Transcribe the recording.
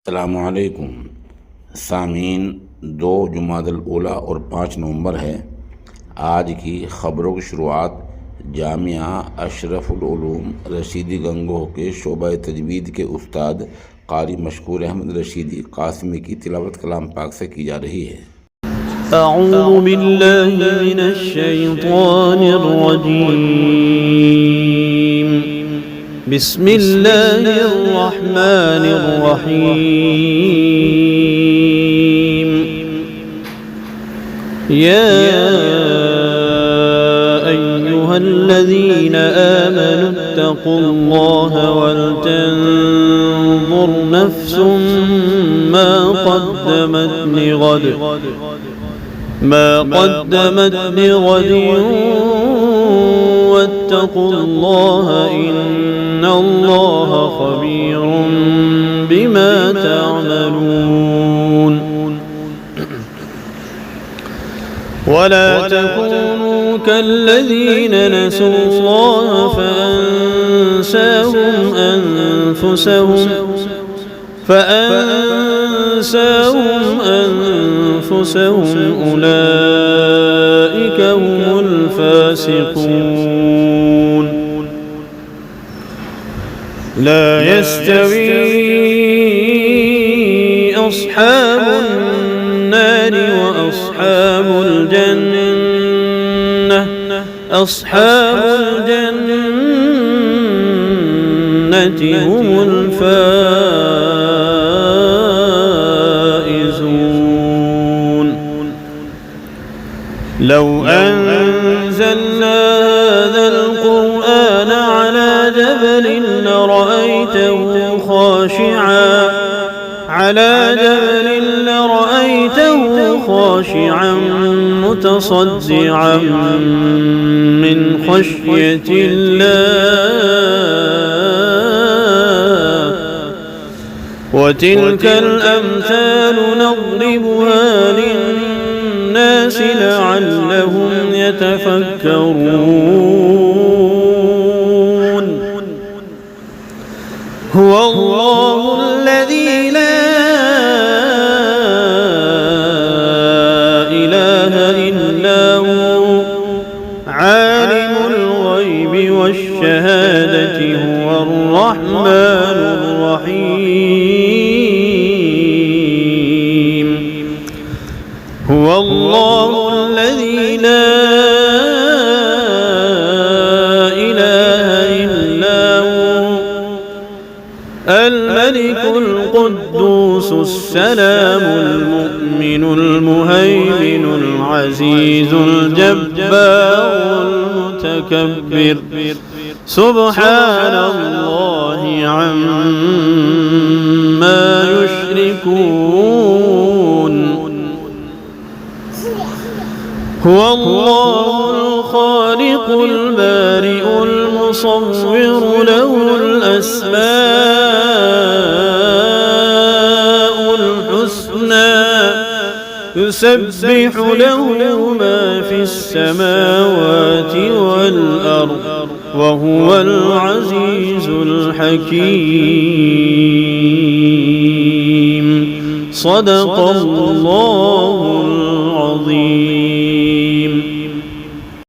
अस्सलामुअलैकुम सामीन। 2 जुमादुल ऊला और 5 नवंबर है। आज की ख़बरों की शुरुआत जामिया अशरफुल उलूम रशीदी गंगोह के शोबा तजवीद के उस्ताद कारी मशकूर अहमद रशीदी कासिमी की तिलावत कलाम पाक से की जा रही है। अऊज़ु बिल्लाहि मिनश शैतानिर रजीम। बिस्मिल्लाहिर रहमानिर रहीम। या अय्युहल्लज़ीना आमनू इत्तक़ुल्लाहा वल तंज़ुर नफ्सुम मा क़द्दमत लिग़द वत्तक़ुल्लाहा इन्नल्लाहा ख़बीरुम बिमा तअमलून। वला तकूनू कल्लज़ीन नसुल्लाहा فأنساهم أنفسهم أولئك هم الفاسقون. لا يستوي أصحاب النار وأصحاب الجنة. أصحاب الجنة هم الفائزون. لو أنزلنا هذا القرآن على جبل لرأيته خاشعا متصدعا من خشية الله. وتلك الأمثال نضربها للناس لعلهم يتفكرون. هو الله الذي لا إله إلا هو عالم الغيب والشهادة هو الرحمن الرحيم. هو الله الذي لا إله إلا هو الملك القدوس السلام المؤمن المهيمن العزيز الجبار المتكبر. سبحان الله عما يشركون. هو الله الخالق البارئ المصور له الأسماء الحسنى يسبح له ما في السماوات والأرض وهو العزيز الحكيم. صدق الله